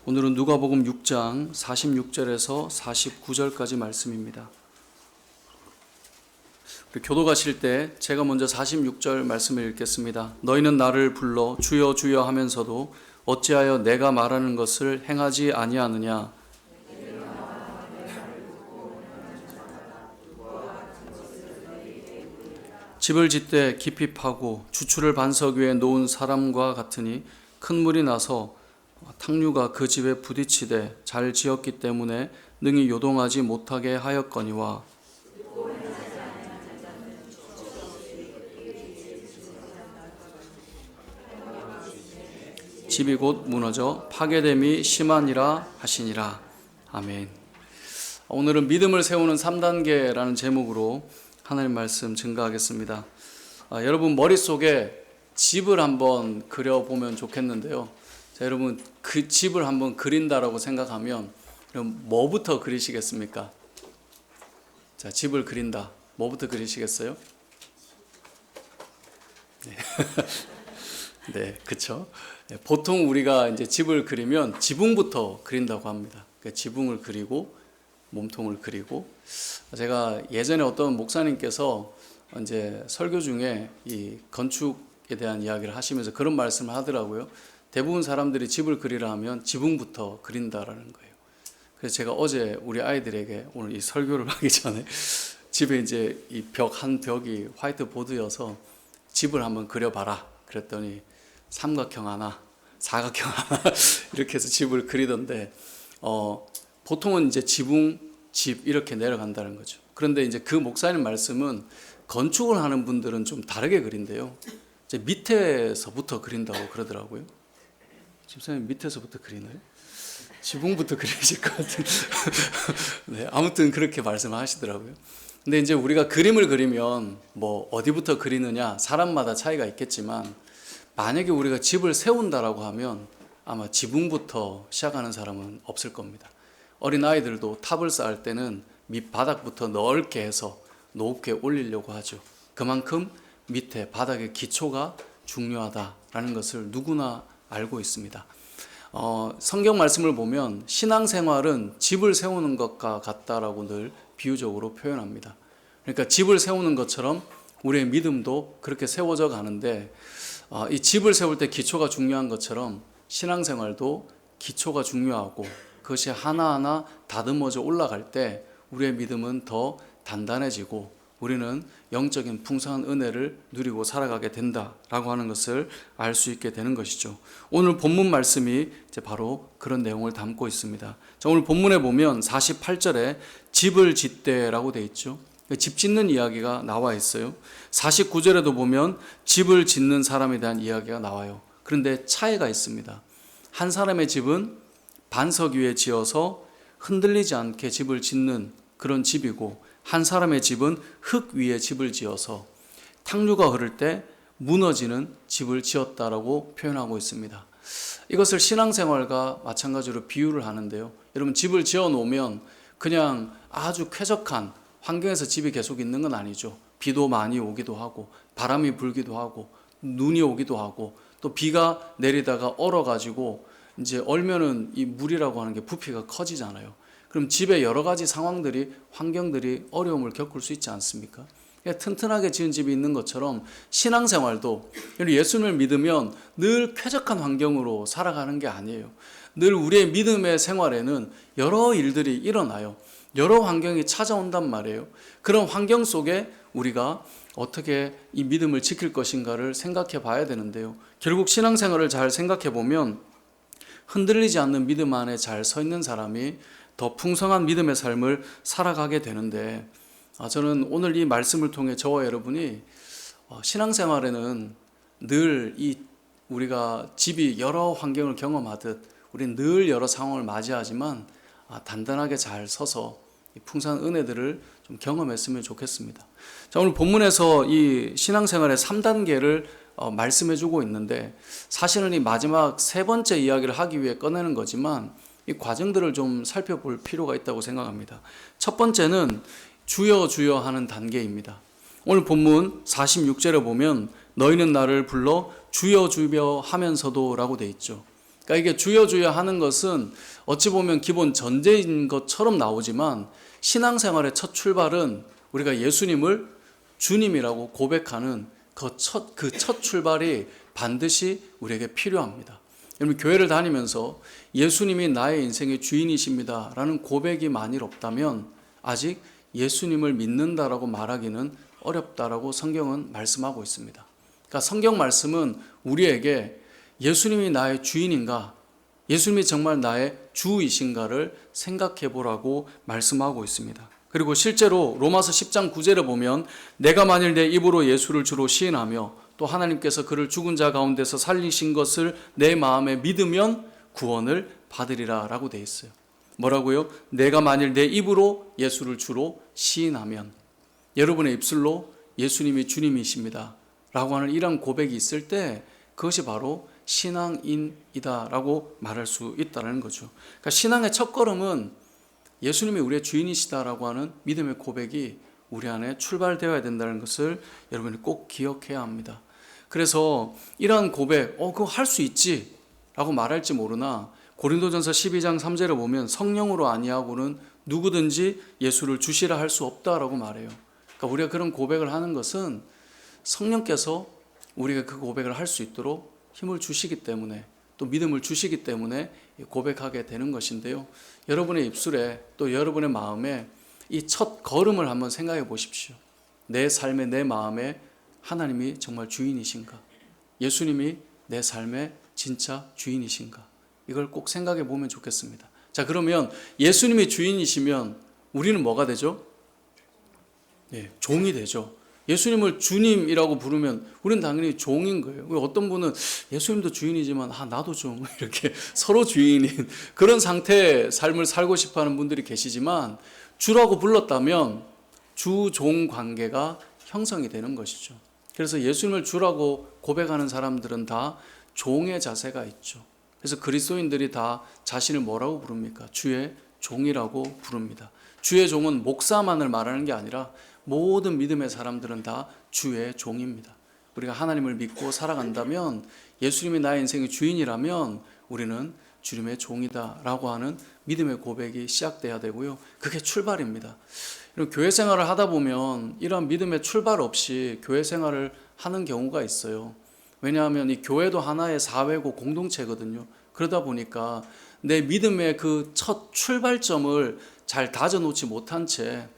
오늘은 누가복음 6장 46절에서 49절까지 말씀입니다. 교도 가실 때 제가 먼저 46절 말씀을 읽겠습니다. 너희는 나를 불러 주여 주여 하면서도 어찌하여 내가 말하는 것을 행하지 아니하느냐. 집을 짓되 깊이 파고 주추를 반석 위에 놓은 사람과 같으니 큰 물이 나서 탕류가 그 집에 부딪히되 잘 지었기 때문에 능히 요동하지 못하게 하였거니와 집이 곧 무너져 파괴됨이 심하니라 하시니라. 아멘. 오늘은 믿음을 세우는 3단계라는 제목으로 하나님 말씀 증거하겠습니다. 여러분 머릿속에 집을 한번 그려보면 좋겠는데요. 자, 여러분 그 집을 한번 그린다라고 생각하면 그럼 뭐부터 그리시겠습니까? 자, 집을 그린다. 뭐부터 그리시겠어요? 네, 네, 그렇죠. 보통 우리가 이제 집을 그리면 지붕부터 그린다고 합니다. 그러니까 지붕을 그리고 몸통을 그리고, 제가 예전에 어떤 목사님께서 이제 설교 중에 이 건축에 대한 이야기를 하시면서 그런 말씀을 하더라고요. 대부분 사람들이 집을 그리라 하면 지붕부터 그린다라는 거예요. 그래서 제가 어제 우리 아이들에게 오늘 이 설교를 하기 전에 집에 이제 이 한 벽이 화이트 보드여서 집을 한번 그려봐라 그랬더니 삼각형 하나, 사각형 하나 이렇게 해서 집을 그리던데, 보통은 이제 지붕, 집 이렇게 내려간다는 거죠. 그런데 이제 그 목사님 말씀은 건축을 하는 분들은 좀 다르게 그린대요. 이제 밑에서부터 그린다고 그러더라고요. 집사님 밑에서부터 그리나요? 지붕부터 그리실 것 같은. 네, 아무튼 그렇게 말씀하시더라고요. 근데 이제 우리가 그림을 그리면 뭐 어디부터 그리느냐 사람마다 차이가 있겠지만, 만약에 우리가 집을 세운다라고 하면 아마 지붕부터 시작하는 사람은 없을 겁니다. 어린 아이들도 탑을 쌓을 때는 밑바닥부터 넓게 해서 높게 올리려고 하죠. 그만큼 밑에 바닥의 기초가 중요하다라는 것을 누구나 알고 있습니다. 성경 말씀을 보면 신앙생활은 집을 세우는 것과 같다라고 늘 비유적으로 표현합니다. 그러니까 집을 세우는 것처럼 우리의 믿음도 그렇게 세워져 가는데, 이 집을 세울 때 기초가 중요한 것처럼 신앙생활도 기초가 중요하고 그것이 하나하나 다듬어져 올라갈 때 우리의 믿음은 더 단단해지고 우리는 영적인 풍성한 은혜를 누리고 살아가게 된다라고 하는 것을 알 수 있게 되는 것이죠. 오늘 본문 말씀이 이제 바로 그런 내용을 담고 있습니다. 자, 오늘 본문에 보면 48절에 집을 짓되라고 되어 있죠. 집 짓는 이야기가 나와 있어요. 49절에도 보면 집을 짓는 사람에 대한 이야기가 나와요. 그런데 차이가 있습니다. 한 사람의 집은 반석 위에 지어서 흔들리지 않게 집을 짓는 그런 집이고, 한 사람의 집은 흙 위에 집을 지어서 탕류가 흐를 때 무너지는 집을 지었다라고 표현하고 있습니다. 이것을 신앙생활과 마찬가지로 비유를 하는데요. 여러분 집을 지어 놓으면 그냥 아주 쾌적한 환경에서 집이 계속 있는 건 아니죠. 비도 많이 오기도 하고 바람이 불기도 하고 눈이 오기도 하고 또 비가 내리다가 얼어가지고 이제 얼면은 이 물이라고 하는 게 부피가 커지잖아요. 그럼 집에 여러 가지 상황들이, 환경들이 어려움을 겪을 수 있지 않습니까? 튼튼하게 지은 집이 있는 것처럼 신앙생활도 예수님을 믿으면 늘 쾌적한 환경으로 살아가는 게 아니에요. 늘 우리의 믿음의 생활에는 여러 일들이 일어나요. 여러 환경이 찾아온단 말이에요. 그런 환경 속에 우리가 어떻게 이 믿음을 지킬 것인가를 생각해 봐야 되는데요. 결국 신앙생활을 잘 생각해 보면 흔들리지 않는 믿음 안에 잘 서 있는 사람이 더 풍성한 믿음의 삶을 살아가게 되는데, 저는 오늘 이 말씀을 통해 저와 여러분이 신앙생활에는 늘 우리가 집이 여러 환경을 경험하듯 우리는 늘 여러 상황을 맞이하지만 단단하게 잘 서서 풍성한 은혜들을 좀 경험했으면 좋겠습니다. 자, 오늘 본문에서 이 신앙생활의 3단계를 말씀해 주고 있는데, 사실은 이 마지막 세 번째 이야기를 하기 위해 꺼내는 거지만 이 과정들을 좀 살펴볼 필요가 있다고 생각합니다. 첫 번째는 주여 주여 하는 단계입니다. 오늘 본문 46절에 보면 너희는 나를 불러 주여 주여 하면서도 라고 돼 있죠. 그러니까 이게 주여 주여 하는 것은 어찌 보면 기본 전제인 것처럼 나오지만 신앙생활의 첫 출발은 우리가 예수님을 주님이라고 고백하는 그 첫 출발이 반드시 우리에게 필요합니다. 여러분, 교회를 다니면서 예수님이 나의 인생의 주인이십니다 라는 고백이 만일 없다면 아직 예수님을 믿는다라고 말하기는 어렵다라고 성경은 말씀하고 있습니다. 그러니까 성경 말씀은 우리에게 예수님이 나의 주인인가, 예수님이 정말 나의 주이신가를 생각해 보라고 말씀하고 있습니다. 그리고 실제로 로마서 10장 9절에 보면 내가 만일 내 입으로 예수를 주로 시인하며 또 하나님께서 그를 죽은 자 가운데서 살리신 것을 내 마음에 믿으면 구원을 받으리라 라고 되어 있어요. 뭐라고요? 내가 만일 내 입으로 예수를 주로 시인하면, 여러분의 입술로 예수님이 주님이십니다 라고 하는 이런 고백이 있을 때 그것이 바로 신앙인이다 라고 말할 수 있다는 거죠. 그러니까 신앙의 첫걸음은 예수님이 우리의 주인이시다라고 하는 믿음의 고백이 우리 안에 출발되어야 된다는 것을 여러분이 꼭 기억해야 합니다. 그래서 이러한 고백, 그거 할 수 있지 라고 말할지 모르나 고린도전서 12장 3절에 보면 성령으로 아니하고는 누구든지 예수를 주시라 할 수 없다라고 말해요. 그러니까 우리가 그런 고백을 하는 것은 성령께서 우리가 그 고백을 할 수 있도록 힘을 주시기 때문에, 또 믿음을 주시기 때문에 고백하게 되는 것인데요. 여러분의 입술에 또 여러분의 마음에 이 첫 걸음을 한번 생각해 보십시오. 내 삶에, 내 마음에 하나님이 정말 주인이신가? 예수님이 내 삶의 진짜 주인이신가? 이걸 꼭 생각해 보면 좋겠습니다. 자, 그러면 예수님이 주인이시면 우리는 뭐가 되죠? 네, 종이 되죠. 예수님을 주님이라고 부르면 우리는 당연히 종인 거예요. 어떤 분은 예수님도 주인이지만 나도 좀 이렇게 서로 주인인 그런 상태의 삶을 살고 싶어하는 분들이 계시지만, 주라고 불렀다면 주-종 관계가 형성이 되는 것이죠. 그래서 예수님을 주라고 고백하는 사람들은 다 종의 자세가 있죠. 그래서 그리스도인들이 다 자신을 뭐라고 부릅니까? 주의 종이라고 부릅니다. 주의 종은 목사만을 말하는 게 아니라 모든 믿음의 사람들은 다 주의 종입니다. 우리가 하나님을 믿고 살아간다면, 예수님이 나의 인생의 주인이라면 우리는 주님의 종이다라고 하는 믿음의 고백이 시작돼야 되고요. 그게 출발입니다. 교회 생활을 하다 보면 이런 믿음의 출발 없이 교회 생활을 하는 경우가 있어요. 왜냐하면 이 교회도 하나의 사회고 공동체거든요. 그러다 보니까 내 믿음의 그 첫 출발점을 잘 다져놓지 못한 채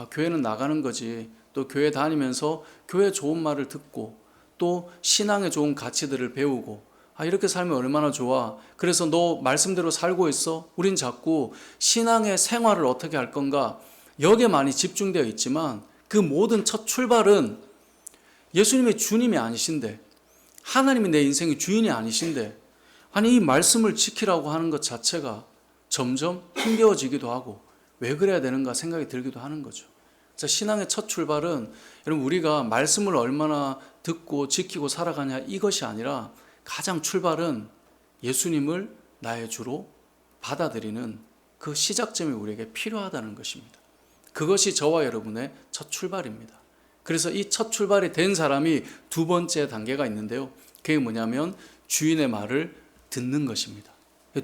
교회는 나가는 거지, 또 교회 다니면서 교회 좋은 말을 듣고 또 신앙의 좋은 가치들을 배우고 이렇게 살면 얼마나 좋아, 그래서 너 말씀대로 살고 있어, 우린 자꾸 신앙의 생활을 어떻게 할 건가 여기에 많이 집중되어 있지만, 그 모든 첫 출발은 예수님이 주님이 아니신데, 하나님이 내 인생의 주인이 아니신데, 이 말씀을 지키라고 하는 것 자체가 점점 힘겨워지기도 하고 왜 그래야 되는가 생각이 들기도 하는 거죠. 그래서 신앙의 첫 출발은 여러분, 우리가 말씀을 얼마나 듣고 지키고 살아가냐 이것이 아니라, 가장 출발은 예수님을 나의 주로 받아들이는 그 시작점이 우리에게 필요하다는 것입니다. 그것이 저와 여러분의 첫 출발입니다. 그래서 이 첫 출발이 된 사람이 두 번째 단계가 있는데요. 그게 뭐냐면 주인의 말을 듣는 것입니다.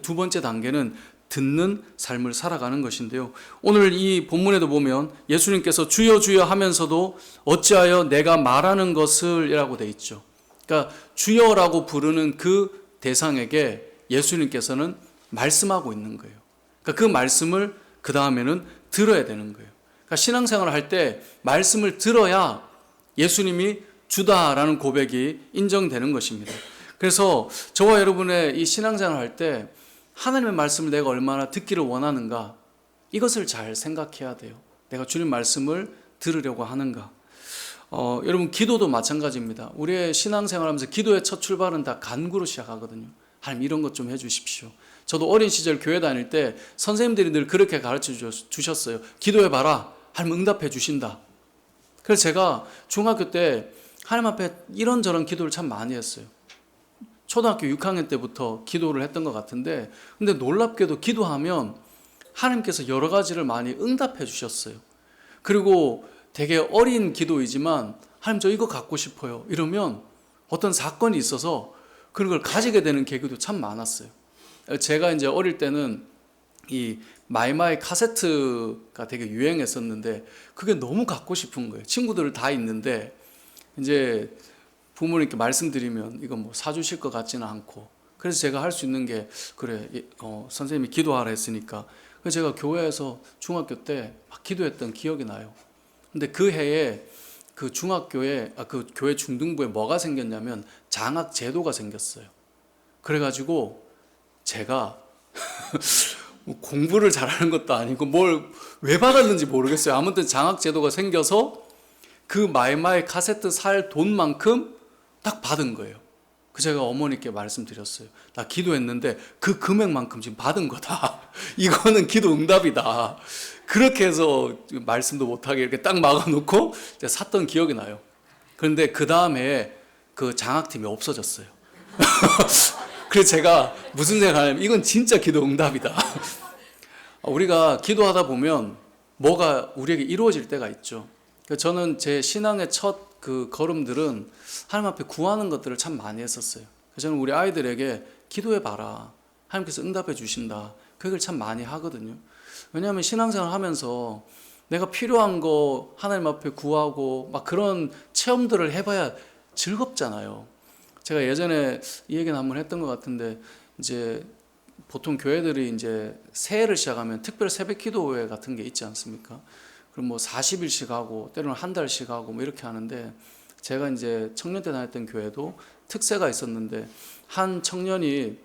두 번째 단계는 듣는 삶을 살아가는 것인데요. 오늘 이 본문에도 보면 예수님께서 주여 주여 하면서도 어찌하여 내가 말하는 것을 이라고 돼 있죠. 그러니까 주여라고 부르는 그 대상에게 예수님께서는 말씀하고 있는 거예요. 그러니까 그 말씀을 그 다음에는 들어야 되는 거예요. 그러니까 신앙생활을 할 때 말씀을 들어야 예수님이 주다라는 고백이 인정되는 것입니다. 그래서 저와 여러분의 이 신앙생활을 할 때 하나님의 말씀을 내가 얼마나 듣기를 원하는가, 이것을 잘 생각해야 돼요. 내가 주님 말씀을 들으려고 하는가. 여러분, 기도도 마찬가지입니다. 우리의 신앙생활하면서 기도의 첫 출발은 다 간구로 시작하거든요. 하나님 이런 것 좀 해주십시오. 저도 어린 시절 교회 다닐 때 선생님들이 늘 그렇게 가르쳐 주셨어요. 기도해봐라, 하나님 응답해 주신다. 그래서 제가 중학교 때 하나님 앞에 이런저런 기도를 참 많이 했어요. 초등학교 6학년 때부터 기도를 했던 것 같은데, 근데 놀랍게도 기도하면 하나님께서 여러 가지를 많이 응답해 주셨어요. 그리고 되게 어린 기도이지만 하나님 저 이거 갖고 싶어요 이러면 어떤 사건이 있어서 그런 걸 가지게 되는 계기도 참 많았어요. 제가 이제 어릴 때는 이 마이마이 카세트가 되게 유행했었는데 그게 너무 갖고 싶은 거예요. 친구들 다 있는데 이제 부모님께 말씀드리면 이거 뭐 사주실 것 같지는 않고, 그래서 제가 할 수 있는 게 그래 선생님이 기도하라 했으니까 그래서 제가 교회에서 중학교 때 막 기도했던 기억이 나요. 근데 그 해에 그 중학교에 그 교회 중등부에 뭐가 생겼냐면 장학 제도가 생겼어요. 그래가지고 제가 뭐 공부를 잘하는 것도 아니고 뭘 왜 받았는지 모르겠어요. 아무튼 장학 제도가 생겨서 그 마이마이 카세트 살 돈만큼 딱 받은 거예요. 그 제가 어머니께 말씀드렸어요. 나 기도했는데 그 금액만큼 지금 받은 거다. 이거는 기도 응답이다. 그렇게 해서 말씀도 못하게 이렇게 딱 막아놓고 샀던 기억이 나요. 그런데 그 다음에 그 장학팀이 없어졌어요. 그래서 제가 무슨 생각하냐면 이건 진짜 기도 응답이다. 우리가 기도하다 보면 뭐가 우리에게 이루어질 때가 있죠. 저는 제 신앙의 첫 그 걸음들은 하나님 앞에 구하는 것들을 참 많이 했었어요. 그래서 저는 우리 아이들에게 기도해 봐라. 하나님께서 응답해 주신다. 그 얘기를 참 많이 하거든요. 왜냐하면 신앙생활 하면서 내가 필요한 거 하나님 앞에 구하고 막 그런 체험들을 해봐야 즐겁잖아요. 제가 예전에 이 얘기는 한번 했던 것 같은데 이제 보통 교회들이 이제 새해를 시작하면 특별 새벽 기도회 같은 게 있지 않습니까? 그럼 뭐 40일씩 하고 때로는 한 달씩 하고 뭐 이렇게 하는데 제가 이제 청년 때 다녔던 교회도 특세가 있었는데 한 청년이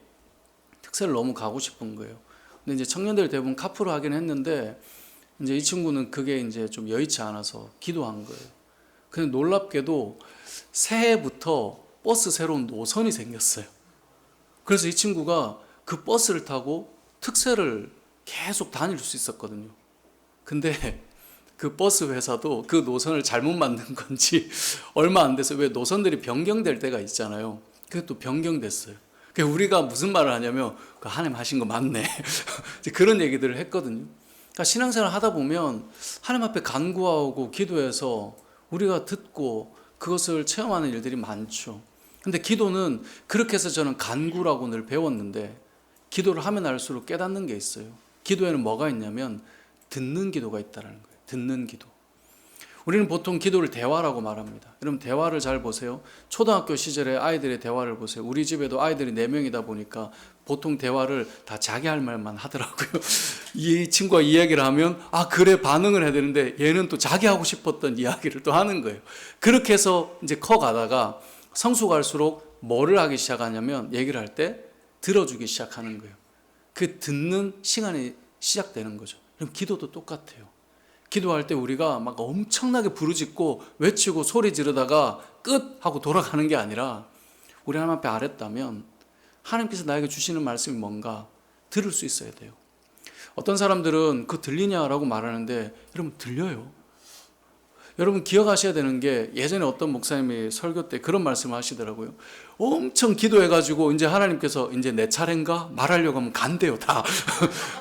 특세를 너무 가고 싶은 거예요. 근데 이제 청년들 대부분 카풀을 하긴 했는데 이제 이 친구는 그게 이제 좀 여의치 않아서 기도한 거예요. 근데 놀랍게도 새해부터 버스 새로운 노선이 생겼어요. 그래서 이 친구가 그 버스를 타고 특세를 계속 다닐 수 있었거든요. 근데 그 버스 회사도 그 노선을 잘못 만든 건지 얼마 안 돼서 왜 노선들이 변경될 때가 있잖아요. 그게 또 변경됐어요. 그러니까 우리가 무슨 말을 하냐면 하나님 하신 거 맞네. 그런 얘기들을 했거든요. 그러니까 신앙생활 하다 보면 하나님 앞에 간구하고 기도해서 우리가 듣고 그것을 체험하는 일들이 많죠. 근데 기도는 그렇게 해서 저는 간구라고 늘 배웠는데 기도를 하면 할수록 깨닫는 게 있어요. 기도에는 뭐가 있냐면 듣는 기도가 있다는 거예요. 듣는 기도. 우리는 보통 기도를 대화라고 말합니다. 여러분 대화를 잘 보세요. 초등학교 시절에 아이들의 대화를 보세요. 우리 집에도 아이들이 4명이다 보니까 보통 대화를 다 자기 할 말만 하더라고요. 이 친구가 이야기를 하면 그래 반응을 해야 되는데 얘는 또 자기 하고 싶었던 이야기를 또 하는 거예요. 그렇게 해서 이제 커가다가 성수 갈수록 뭐를 하기 시작하냐면 얘기를 할 때 들어주기 시작하는 거예요. 그 듣는 시간이 시작되는 거죠. 그럼 기도도 똑같아요. 기도할 때 우리가 막 엄청나게 부르짖고 외치고 소리 지르다가 끝 하고 돌아가는 게 아니라 우리 하나님 앞에 아랬다면 하나님께서 나에게 주시는 말씀이 뭔가 들을 수 있어야 돼요. 어떤 사람들은 그거 들리냐라고 말하는데 여러분 들려요. 여러분 기억하셔야 되는 게 예전에 어떤 목사님이 설교 때 그런 말씀을 하시더라고요. 엄청 기도해가지고 이제 하나님께서 이제 내 차례인가 말하려고 하면 간대요 다.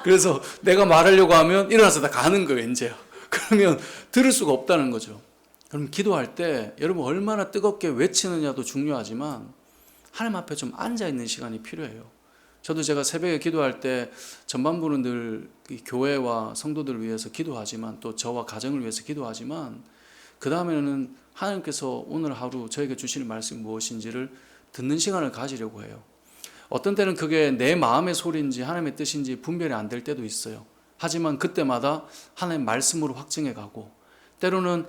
그래서 내가 말하려고 하면 일어나서 다 가는 거예요 이제. 그러면 들을 수가 없다는 거죠. 그럼 기도할 때 여러분 얼마나 뜨겁게 외치느냐도 중요하지만 하나님 앞에 좀 앉아있는 시간이 필요해요. 저도 제가 새벽에 기도할 때 전반부는 늘 교회와 성도들을 위해서 기도하지만 또 저와 가정을 위해서 기도하지만 그 다음에는 하나님께서 오늘 하루 저에게 주시는 말씀이 무엇인지를 듣는 시간을 가지려고 해요. 어떤 때는 그게 내 마음의 소리인지 하나님의 뜻인지 분별이 안 될 때도 있어요. 하지만 그때마다 하나님의 말씀으로 확증해 가고 때로는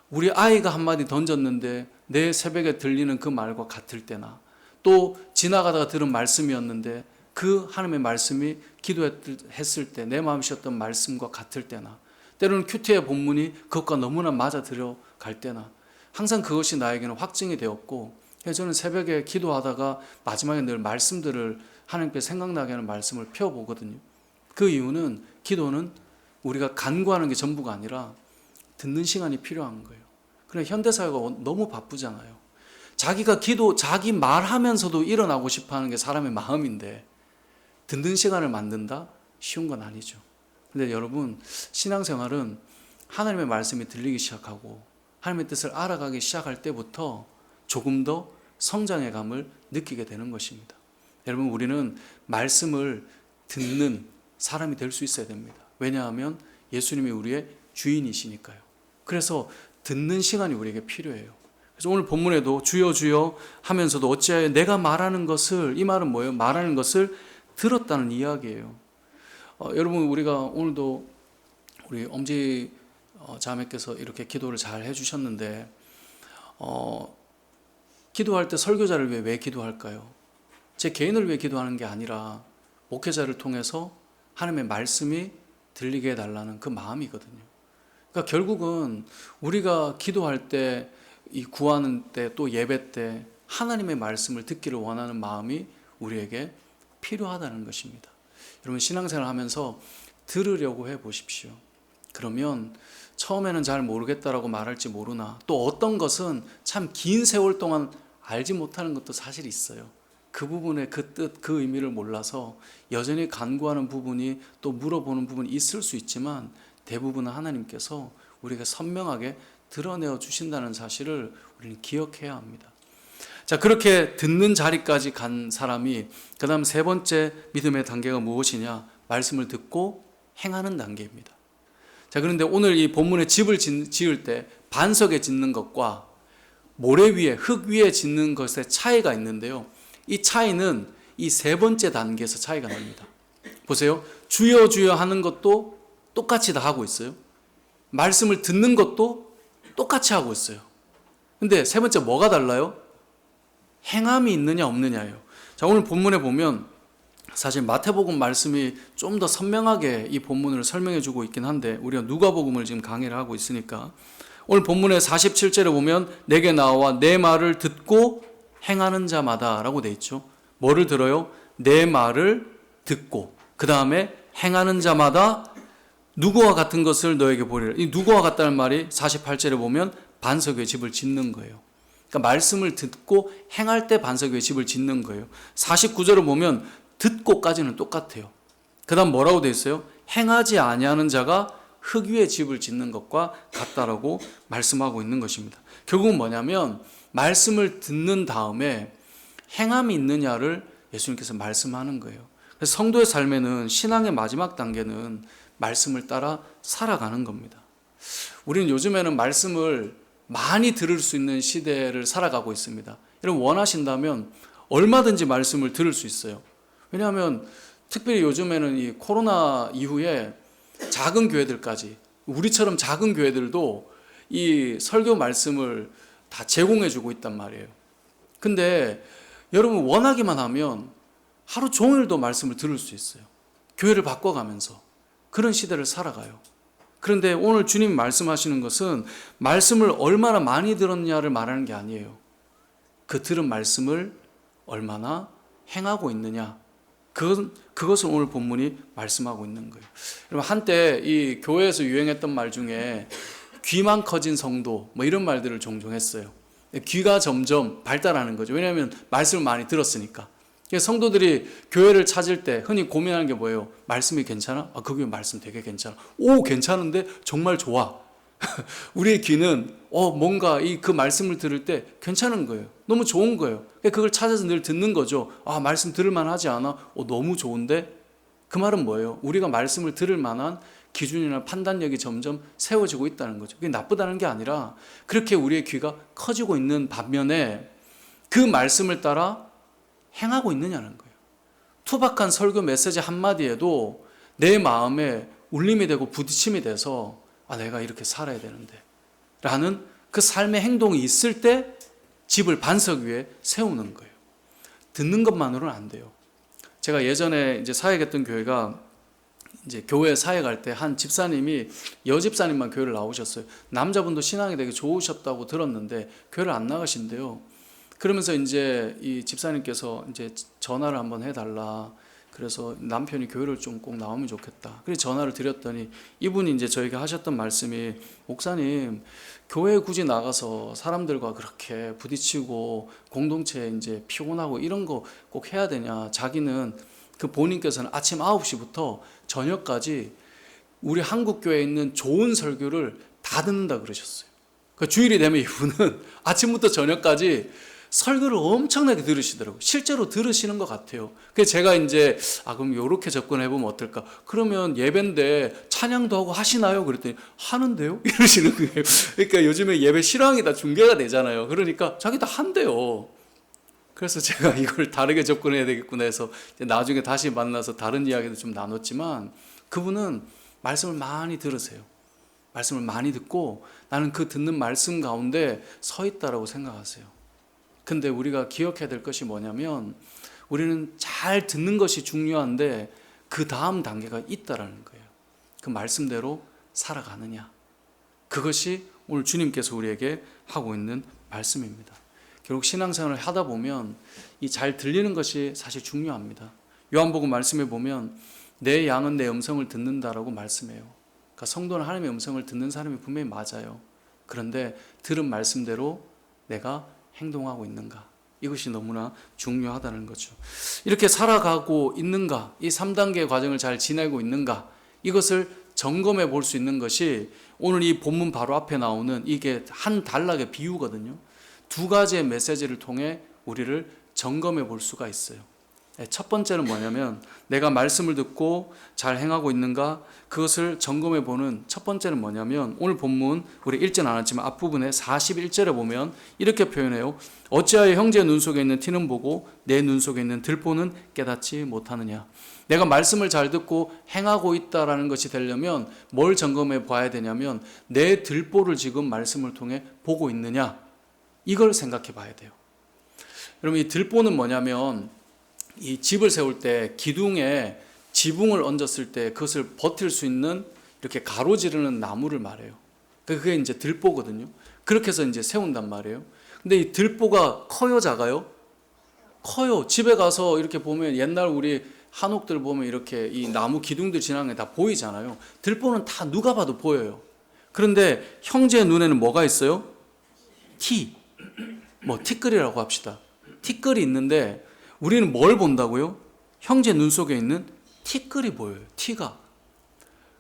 우리 아이가 한마디 던졌는데 내 새벽에 들리는 그 말과 같을 때나 또 지나가다가 들은 말씀이었는데 그 하나님의 말씀이 기도했을 때 내 마음이 셨던 말씀과 같을 때나 때로는 큐티의 본문이 그것과 너무나 맞아 들어갈 때나 항상 그것이 나에게는 확증이 되었고 저는 새벽에 기도하다가 마지막에 늘 말씀들을 하나님께 생각나게 하는 말씀을 펴보거든요. 그 이유는 기도는 우리가 간구하는 게 전부가 아니라 듣는 시간이 필요한 거예요. 그런데 현대사회가 너무 바쁘잖아요. 자기가 자기 말하면서도 일어나고 싶어하는 게 사람의 마음인데 듣는 시간을 만든다? 쉬운 건 아니죠. 근데 여러분 신앙생활은 하나님의 말씀이 들리기 시작하고 하나님의 뜻을 알아가기 시작할 때부터 조금 더 성장의 감을 느끼게 되는 것입니다. 여러분, 우리는 말씀을 듣는 사람이 될 수 있어야 됩니다. 왜냐하면 예수님이 우리의 주인이시니까요. 그래서 듣는 시간이 우리에게 필요해요. 그래서 오늘 본문에도 주여 주여 하면서도 어찌하여 내가 말하는 것을, 이 말은 뭐예요? 말하는 것을 들었다는 이야기예요. 여러분, 우리가 오늘도 우리 엄지 자매께서 이렇게 기도를 잘 해주셨는데, 기도할 때 설교자를 위해 왜 기도할까요? 제 개인을 위해 기도하는 게 아니라 목회자를 통해서 하나님의 말씀이 들리게 해달라는 그 마음이거든요. 그러니까 결국은 우리가 기도할 때, 이 구하는 때, 또 예배 때 하나님의 말씀을 듣기를 원하는 마음이 우리에게 필요하다는 것입니다. 여러분, 신앙생활 하면서 들으려고 해보십시오. 그러면 처음에는 잘 모르겠다라고 말할지 모르나, 또 어떤 것은 참 긴 세월 동안 알지 못하는 것도 사실 있어요. 그 부분의 그 뜻, 그 의미를 몰라서 여전히 간구하는 부분이, 또 물어보는 부분이 있을 수 있지만, 대부분은 하나님께서 우리에게 선명하게 드러내어 주신다는 사실을 우리는 기억해야 합니다. 자, 그렇게 듣는 자리까지 간 사람이 그 다음 세 번째 믿음의 단계가 무엇이냐? 말씀을 듣고 행하는 단계입니다. 자, 그런데 오늘 이 본문의 집을 지을 때 반석에 짓는 것과 모래 위에, 흙 위에 짓는 것에 차이가 있는데요. 이 차이는 이 세 번째 단계에서 차이가 납니다. 보세요. 주여 주여 하는 것도 똑같이 다 하고 있어요. 말씀을 듣는 것도 똑같이 하고 있어요. 근데 세 번째 뭐가 달라요? 행함이 있느냐 없느냐예요. 자, 오늘 본문에 보면 사실 마태복음 말씀이 좀 더 선명하게 이 본문을 설명해 주고 있긴 한데, 우리가 누가복음을 지금 강의를 하고 있으니까 오늘 본문의 47절에 보면 내게 나와 내 말을 듣고 행하는 자마다 라고 돼 있죠. 뭐를 들어요? 내 말을 듣고, 그 다음에 행하는 자마다 누구와 같은 것을 너에게 보리라. 이 누구와 같다는 말이 48절에 보면 반석 위에 집을 짓는 거예요. 그러니까 말씀을 듣고 행할 때 반석 위에 집을 짓는 거예요. 49절을 보면 듣고까지는 똑같아요. 그 다음 뭐라고 돼 있어요? 행하지 아니하는 자가 흙 위에 집을 짓는 것과 같다라고 말씀하고 있는 것입니다. 결국은 뭐냐면 말씀을 듣는 다음에 행함이 있느냐를 예수님께서 말씀하는 거예요. 그래서 성도의 삶에는, 신앙의 마지막 단계는 말씀을 따라 살아가는 겁니다. 우리는 요즘에는 말씀을 많이 들을 수 있는 시대를 살아가고 있습니다. 여러분, 원하신다면 얼마든지 말씀을 들을 수 있어요. 왜냐하면 특별히 요즘에는 이 코로나 이후에 작은 교회들까지, 우리처럼 작은 교회들도 이 설교 말씀을 다 제공해 주고 있단 말이에요. 근데 여러분, 원하기만 하면 하루 종일도 말씀을 들을 수 있어요. 교회를 바꿔가면서 그런 시대를 살아가요. 그런데 오늘 주님 말씀하시는 것은 말씀을 얼마나 많이 들었냐를 말하는 게 아니에요. 그 들은 말씀을 얼마나 행하고 있느냐, 그것을 오늘 본문이 말씀하고 있는 거예요. 여러분, 한때 이 교회에서 유행했던 말 중에 귀만 커진 성도, 뭐 이런 말들을 종종 했어요. 귀가 점점 발달하는 거죠. 왜냐하면 말씀을 많이 들었으니까. 성도들이 교회를 찾을 때 흔히 고민하는 게 뭐예요? 말씀이 괜찮아? 아, 그 교회 말씀 되게 괜찮아. 오, 괜찮은데? 정말 좋아. 우리의 귀는 뭔가 그 말씀을 들을 때 괜찮은 거예요. 너무 좋은 거예요. 그걸 찾아서 늘 듣는 거죠. 아, 말씀 들을 만하지 않아? 너무 좋은데? 그 말은 뭐예요? 우리가 말씀을 들을 만한 기준이나 판단력이 점점 세워지고 있다는 거죠. 그게 나쁘다는 게 아니라 그렇게 우리의 귀가 커지고 있는 반면에 그 말씀을 따라 행하고 있느냐는 거예요. 투박한 설교 메시지 한마디에도 내 마음에 울림이 되고 부딪힘이 돼서 내가 이렇게 살아야 되는데 라는 그 삶의 행동이 있을 때 집을 반석 위에 세우는 거예요. 듣는 것만으로는 안 돼요. 제가 예전에 이제 사역했던 교회가 이제 교회 사역할 때 한 집사님이, 여집사님만 교회를 나오셨어요. 남자분도 신앙이 되게 좋으셨다고 들었는데 교회를 안 나가신대요. 그러면서 이제 이 집사님께서 이제 전화를 한번 해달라. 그래서 남편이 교회를 좀 꼭 나오면 좋겠다. 그래서 전화를 드렸더니 이분이 이제 저에게 하셨던 말씀이, 목사님, 교회 굳이 나가서 사람들과 그렇게 부딪히고 공동체에 이제 피곤하고 이런 거 꼭 해야 되냐. 자기는 그 본인께서는 아침 9시부터 저녁까지 우리 한국 교회에 있는 좋은 설교를 다 듣는다 그러셨어요. 그 주일이 되면 이분은 아침부터 저녁까지 설교를 엄청나게 들으시더라고요. 실제로 들으시는 것 같아요. 그래서 제가 이제 그럼 이렇게 접근해 보면 어떨까? 그러면 예배인데 찬양도 하고 하시나요? 그랬더니 하는데요? 이러시는 거예요. 그러니까 요즘에 예배 실황이 다 중계가 되잖아요. 그러니까 자기 다 한대요. 그래서 제가 이걸 다르게 접근해야 되겠구나 해서 나중에 다시 만나서 다른 이야기도 좀 나눴지만, 그분은 말씀을 많이 들으세요. 말씀을 많이 듣고 나는 그 듣는 말씀 가운데 서 있다라고 생각하세요. 근데 우리가 기억해야 될 것이 뭐냐면, 우리는 잘 듣는 것이 중요한데 그 다음 단계가 있다라는 거예요. 그 말씀대로 살아가느냐. 그것이 오늘 주님께서 우리에게 하고 있는 말씀입니다. 결국 신앙생활을 하다 보면 이 잘 들리는 것이 사실 중요합니다. 요한복음 말씀에 보면 내 양은 내 음성을 듣는다라고 말씀해요. 그러니까 성도는 하나님의 음성을 듣는 사람이 분명히 맞아요. 그런데 들은 말씀대로 내가 행동하고 있는가? 이것이 너무나 중요하다는 거죠. 이렇게 살아가고 있는가? 이 3단계의 과정을 잘 지내고 있는가? 이것을 점검해 볼 수 있는 것이 오늘 이 본문 바로 앞에 나오는 이게 한 단락의 비유거든요. 두 가지의 메시지를 통해 우리를 점검해 볼 수가 있어요. 첫 번째는 뭐냐면 내가 말씀을 듣고 잘 행하고 있는가, 그것을 점검해 보는 첫 번째는 뭐냐면 오늘 본문 우리 읽진 않았지만 앞부분에 41절에 보면 이렇게 표현해요. 어찌하여 형제의 눈 속에 있는 티는 보고 내 눈 속에 있는 들보는 깨닫지 못하느냐. 내가 말씀을 잘 듣고 행하고 있다라는 것이 되려면 뭘 점검해 봐야 되냐면 내 들보를 지금 말씀을 통해 보고 있느냐, 이걸 생각해 봐야 돼요. 여러분, 이 들보는 뭐냐면 이 집을 세울 때 기둥에 지붕을 얹었을 때 그것을 버틸 수 있는 이렇게 가로지르는 나무를 말해요. 그게 이제 들보거든요. 그렇게 해서 이제 세운단 말이에요. 근데 이 들보가 커요, 작아요? 커요. 집에 가서 이렇게 보면 옛날 우리 한옥들 보면 이렇게 이 나무 기둥들 지나는 게 다 보이잖아요. 들보는 다 누가 봐도 보여요. 그런데 형제의 눈에는 뭐가 있어요? 티끌이라고 합시다. 티끌이 있는데 우리는 뭘 본다고요? 형제 눈 속에 있는 티끌이 보여요. 티가.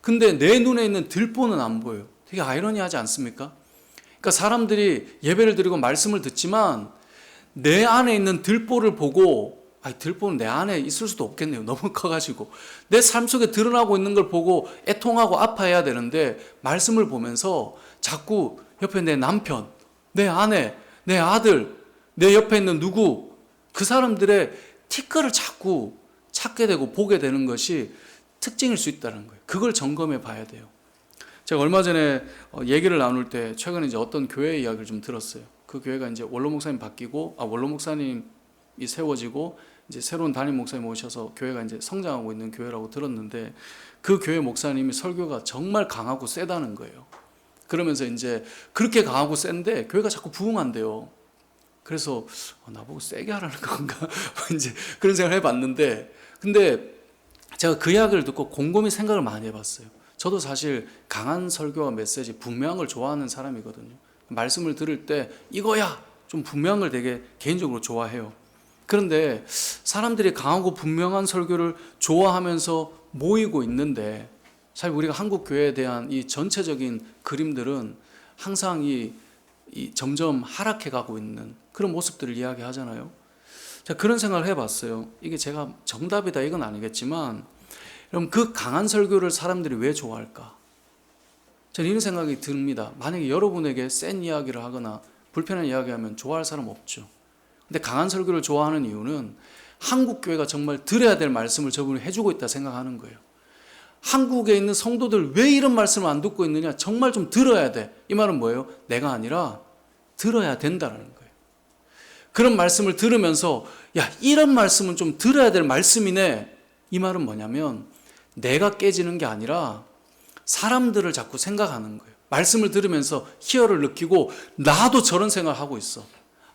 근데 내 눈에 있는 들보는 안 보여요. 되게 아이러니하지 않습니까? 그러니까 사람들이 예배를 드리고 말씀을 듣지만 내 안에 있는 들보를 보고, 들보는 내 안에 있을 수도 없겠네요. 너무 커가지고. 내 삶 속에 드러나고 있는 걸 보고 애통하고 아파해야 되는데 말씀을 보면서 자꾸 옆에 내 남편, 내 아내, 내 아들, 내 옆에 있는 누구, 그 사람들의 티끌을 자꾸 찾게 되고 보게 되는 것이 특징일 수 있다는 거예요. 그걸 점검해 봐야 돼요. 제가 얼마 전에 얘기를 나눌 때 최근에 이제 어떤 교회 이야기를 좀 들었어요. 그 교회가 이제 원로 목사님 바뀌고, 원로 목사님이 세워지고 이제 새로운 담임 목사님 오셔서 교회가 이제 성장하고 있는 교회라고 들었는데, 그 교회 목사님이 설교가 정말 강하고 세다는 거예요. 그러면서 이제 그렇게 강하고 센데 교회가 자꾸 부흥한대요. 그래서 나보고 세게 하라는 건가? 이제 그런 생각을 해봤는데, 근데 제가 그 이야기를 듣고 곰곰이 생각을 많이 해봤어요. 저도 사실 강한 설교와 메시지, 분명한 걸 좋아하는 사람이거든요. 말씀을 들을 때 이거야! 좀 분명한 걸 되게 개인적으로 좋아해요. 그런데 사람들이 강하고 분명한 설교를 좋아하면서 모이고 있는데, 사실 우리가 한국 교회에 대한 이 전체적인 그림들은 항상 이 점점 하락해 가고 있는 그런 모습들을 이야기하잖아요. 제가 그런 생각을 해봤어요. 이게 제가 정답이다 이건 아니겠지만, 그럼 그 강한 설교를 사람들이 왜 좋아할까? 저는 이런 생각이 듭니다. 만약에 여러분에게 센 이야기를 하거나 불편한 이야기하면 좋아할 사람 없죠. 근데 강한 설교를 좋아하는 이유는 한국 교회가 정말 들어야 될 말씀을 저분이 해주고 있다 생각하는 거예요. 한국에 있는 성도들 왜 이런 말씀을 안 듣고 있느냐? 정말 좀 들어야 돼. 이 말은 뭐예요? 내가 아니라 들어야 된다는 거예요. 그런 말씀을 들으면서 이런 말씀은 좀 들어야 될 말씀이네. 이 말은 뭐냐면 내가 깨지는 게 아니라 사람들을 자꾸 생각하는 거예요. 말씀을 들으면서 희열을 느끼고 나도 저런 생각을 하고 있어.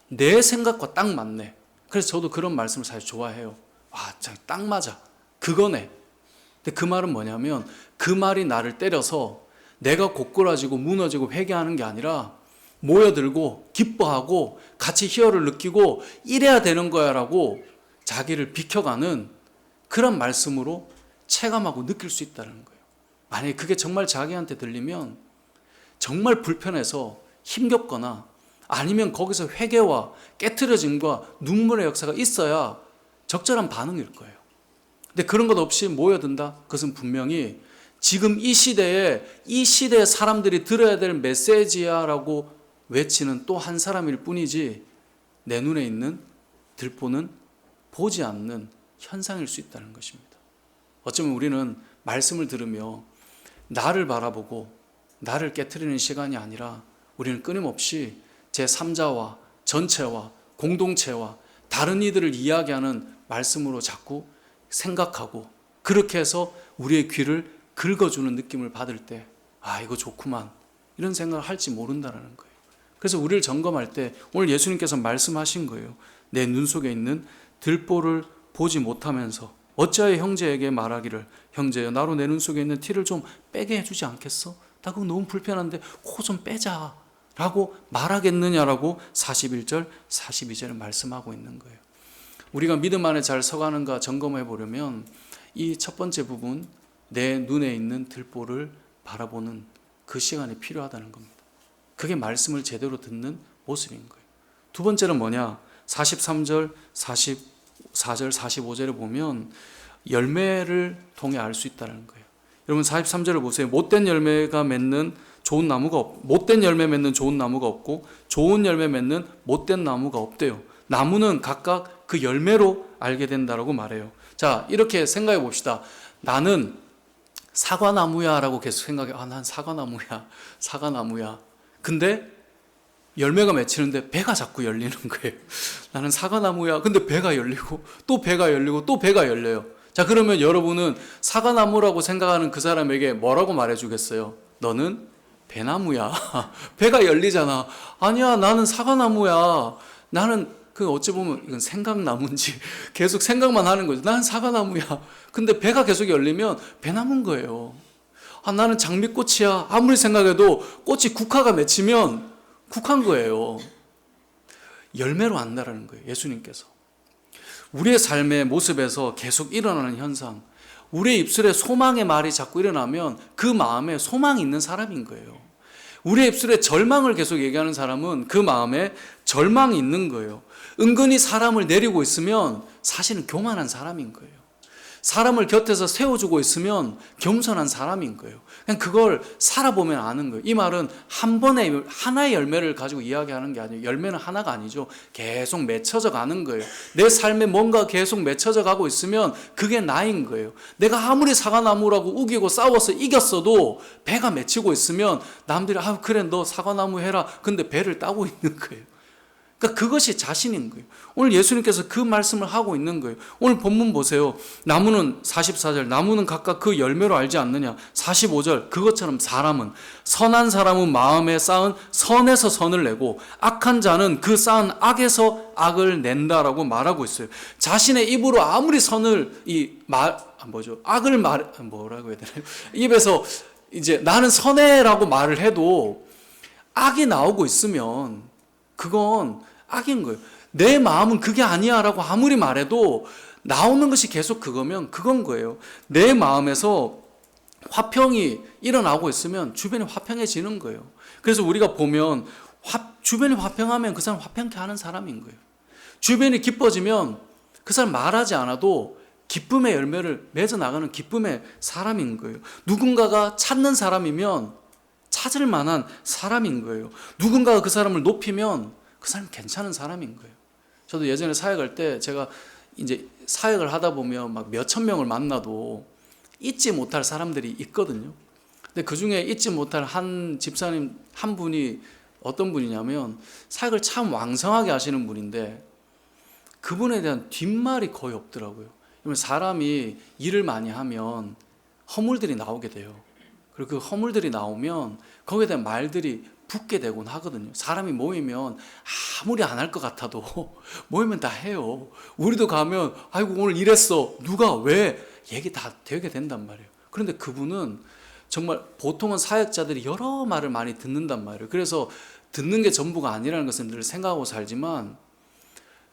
내 생각과 딱 맞네. 그래서 저도 그런 말씀을 사실 좋아해요. 딱 맞아. 그거네. 근데 그 말은 뭐냐면 그 말이 나를 때려서 내가 고꾸라지고 무너지고 회개하는 게 아니라 모여들고 기뻐하고 같이 희열을 느끼고 이래야 되는 거야 라고 자기를 비켜가는 그런 말씀으로 체감하고 느낄 수 있다는 거예요. 만약에 그게 정말 자기한테 들리면 정말 불편해서 힘겹거나 아니면 거기서 회개와 깨트려짐과 눈물의 역사가 있어야 적절한 반응일 거예요. 근데 그런 것 없이 모여든다? 그것은 분명히 지금 이 시대에 사람들이 들어야 될 메시지야라고 외치는 또 한 사람일 뿐이지 내 눈에 있는 들보는 보지 않는 현상일 수 있다는 것입니다. 어쩌면 우리는 말씀을 들으며 나를 바라보고 나를 깨트리는 시간이 아니라 우리는 끊임없이 제3자와 전체와 공동체와 다른 이들을 이야기하는 말씀으로 자꾸 생각하고 그렇게 해서 우리의 귀를 긁어주는 느낌을 받을 때 이거 좋구만 이런 생각을 할지 모른다는 거예요. 그래서 우리를 점검할 때 오늘 예수님께서 말씀하신 거예요. 내 눈 속에 있는 들보를 보지 못하면서 어찌하여 형제에게 말하기를 형제여 나로 내 눈 속에 있는 티를 좀 빼게 해주지 않겠어? 나 그거 너무 불편한데 코 좀 빼자 라고 말하겠느냐라고 41절 42절에 말씀하고 있는 거예요. 우리가 믿음 안에 잘 서가는가 점검해 보려면 이 첫 번째 부분 내 눈에 있는 들보를 바라보는 그 시간이 필요하다는 겁니다. 그게 말씀을 제대로 듣는 모습인 거예요. 두 번째는 뭐냐? 43절, 44절, 45절에 보면 열매를 통해 알 수 있다는 거예요. 여러분 43절을 보세요. 못된 열매 맺는 좋은 나무가 없고 좋은 열매 맺는 못된 나무가 없대요. 나무는 각각 그 열매로 알게 된다라고 말해요. 자, 이렇게 생각해 봅시다. 나는 사과나무야 라고 계속 생각해. 난 사과나무야. 근데 열매가 맺히는데 배가 자꾸 열리는 거예요. 나는 사과나무야. 근데 배가 열리고 또 배가 열리고 또 배가 열려요. 자, 그러면 여러분은 사과나무라고 생각하는 그 사람에게 뭐라고 말해주겠어요? 너는 배나무야. 배가 열리잖아. 아니야, 나는 사과나무야. 나는 어찌 보면 이건 생각나무인지 계속 생각만 하는 거죠. 나는 사과나무야. 근데 배가 계속 열리면 배나무인 거예요. 나는 장미꽃이야. 아무리 생각해도 꽃이 국화가 맺히면 국화인 거예요. 열매로 안다라는 거예요. 예수님께서. 우리의 삶의 모습에서 계속 일어나는 현상, 우리의 입술에 소망의 말이 자꾸 일어나면 그 마음에 소망이 있는 사람인 거예요. 우리의 입술에 절망을 계속 얘기하는 사람은 그 마음에 절망이 있는 거예요. 은근히 사람을 내리고 있으면 사실은 교만한 사람인 거예요. 사람을 곁에서 세워주고 있으면 겸손한 사람인 거예요. 그냥 그걸 살아보면 아는 거예요. 이 말은 한 번에 하나의 열매를 가지고 이야기하는 게 아니에요. 열매는 하나가 아니죠. 계속 맺혀져 가는 거예요. 내 삶에 뭔가 계속 맺혀져 가고 있으면 그게 나인 거예요. 내가 아무리 사과나무라고 우기고 싸워서 이겼어도 배가 맺히고 있으면 남들이 그래 너 사과나무 해라. 근데 배를 따고 있는 거예요. 그러니까 그것이 자신인 거예요. 오늘 예수님께서 그 말씀을 하고 있는 거예요. 오늘 본문 보세요. 나무는 44절 나무는 각각 그 열매로 알지 않느냐. 45절 그것처럼 선한 사람은 마음에 쌓은 선에서 선을 내고 악한 자는 그 쌓은 악에서 악을 낸다라고 말하고 있어요. 자신의 입으로 아무리 선을 악을 뭐라고 해야 되나요? 입에서 이제 나는 선해라고 말을 해도 악이 나오고 있으면 그건 악인 거예요. 내 마음은 그게 아니야 라고 아무리 말해도 나오는 것이 계속 그거면 그건 거예요. 내 마음에서 화평이 일어나고 있으면 주변이 화평해지는 거예요. 그래서 우리가 보면 주변이 화평하면 그 사람 화평케 하는 사람인 거예요. 주변이 기뻐지면 그 사람 말하지 않아도 기쁨의 열매를 맺어 나가는 기쁨의 사람인 거예요. 누군가가 찾는 사람이면 찾을 만한 사람인 거예요. 누군가가 그 사람을 높이면 그 사람 괜찮은 사람인 거예요. 저도 예전에 사역할 때 제가 이제 사역을 하다 보면 막 몇천 명을 만나도 잊지 못할 사람들이 있거든요. 근데 그 중에 잊지 못할 한 집사님 한 분이 어떤 분이냐면 사역을 참 왕성하게 하시는 분인데 그분에 대한 뒷말이 거의 없더라고요. 왜냐면 사람이 일을 많이 하면 허물들이 나오게 돼요. 그리고 그 허물들이 나오면 거기에 대한 말들이 붙게 되곤 하거든요. 사람이 모이면 아무리 안 할 것 같아도 모이면 다 해요. 우리도 가면 아이고 오늘 이랬어. 누가 왜 얘기 다 되게 된단 말이에요. 그런데 그분은 정말 보통은 사역자들이 여러 말을 많이 듣는단 말이에요. 그래서 듣는 게 전부가 아니라는 것을 늘 생각하고 살지만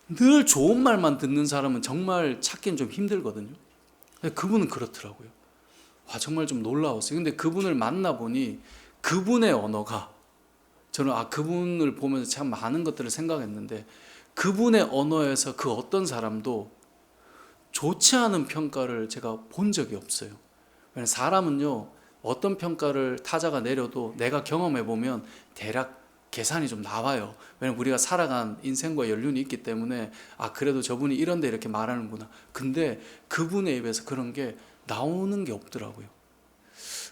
늘 좋은 말만 듣는 사람은 정말 찾기는 좀 힘들거든요. 근데 그분은 그렇더라고요. 정말 좀 놀라웠어요. 근데 그분을 만나보니 그분의 언어가 저는 그분을 보면서 참 많은 것들을 생각했는데 그분의 언어에서 그 어떤 사람도 좋지 않은 평가를 제가 본 적이 없어요. 왜냐하면 사람은요, 어떤 평가를 타자가 내려도 내가 경험해 보면 대략 계산이 좀 나와요. 왜냐면 우리가 살아간 인생과 연륜이 있기 때문에 그래도 저분이 이런데 이렇게 말하는구나. 근데 그분의 입에서 그런 게 나오는 게 없더라고요.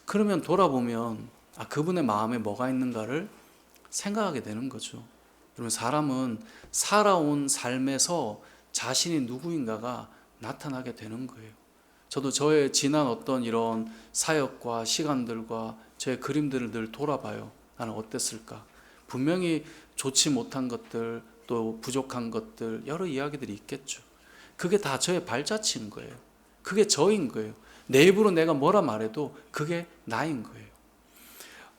그러면 돌아보면 그분의 마음에 뭐가 있는가를 생각하게 되는 거죠. 여러분, 사람은 살아온 삶에서 자신이 누구인가가 나타나게 되는 거예요. 저도 저의 지난 어떤 이런 사역과 시간들과 저의 그림들을 늘 돌아봐요. 나는 어땠을까? 분명히 좋지 못한 것들, 또 부족한 것들, 여러 이야기들이 있겠죠. 그게 다 저의 발자취인 거예요. 그게 저인 거예요. 내 입으로 내가 뭐라 말해도 그게 나인 거예요.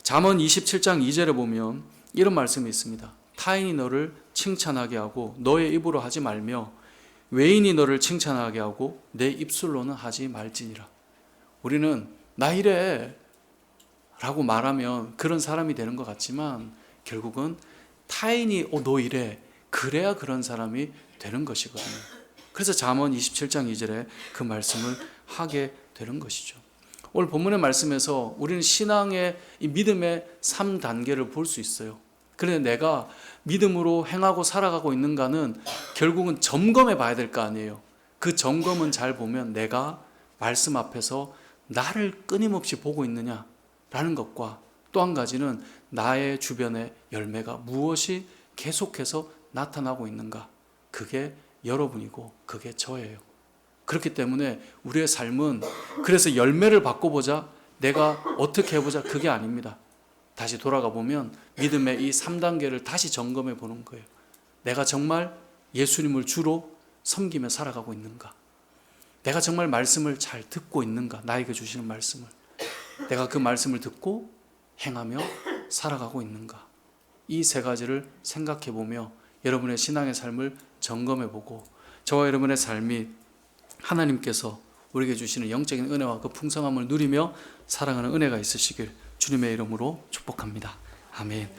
잠언 27장 2절에 보면 이런 말씀이 있습니다. 타인이 너를 칭찬하게 하고 너의 입으로 하지 말며 외인이 너를 칭찬하게 하고 내 입술로는 하지 말지니라. 우리는 나 이래 라고 말하면 그런 사람이 되는 것 같지만 결국은 타인이 너 이래 그래야 그런 사람이 되는 것이거든요. 그래서 잠언 27장 2절에 그 말씀을 하게 되는 것이죠. 오늘 본문의 말씀에서 우리는 신앙의 이 믿음의 3단계를 볼 수 있어요. 그런데 내가 믿음으로 행하고 살아가고 있는가는 결국은 점검해 봐야 될 거 아니에요. 그 점검은 잘 보면 내가 말씀 앞에서 나를 끊임없이 보고 있느냐라는 것과 또 한 가지는 나의 주변의 열매가 무엇이 계속해서 나타나고 있는가. 그게 여러분이고 그게 저예요. 그렇기 때문에 우리의 삶은 그래서 열매를 바꿔보자, 내가 어떻게 해보자, 그게 아닙니다. 다시 돌아가 보면 믿음의 이 3단계를 다시 점검해 보는 거예요. 내가 정말 예수님을 주로 섬기며 살아가고 있는가? 내가 정말 말씀을 잘 듣고 있는가? 나에게 주시는 말씀을. 내가 그 말씀을 듣고 행하며 살아가고 있는가? 이 세 가지를 생각해 보며 여러분의 신앙의 삶을 점검해 보고 저와 여러분의 삶이 하나님께서 우리에게 주시는 영적인 은혜와 그 풍성함을 누리며 살아가는 은혜가 있으시길 주님의 이름으로 축복합니다. 아멘.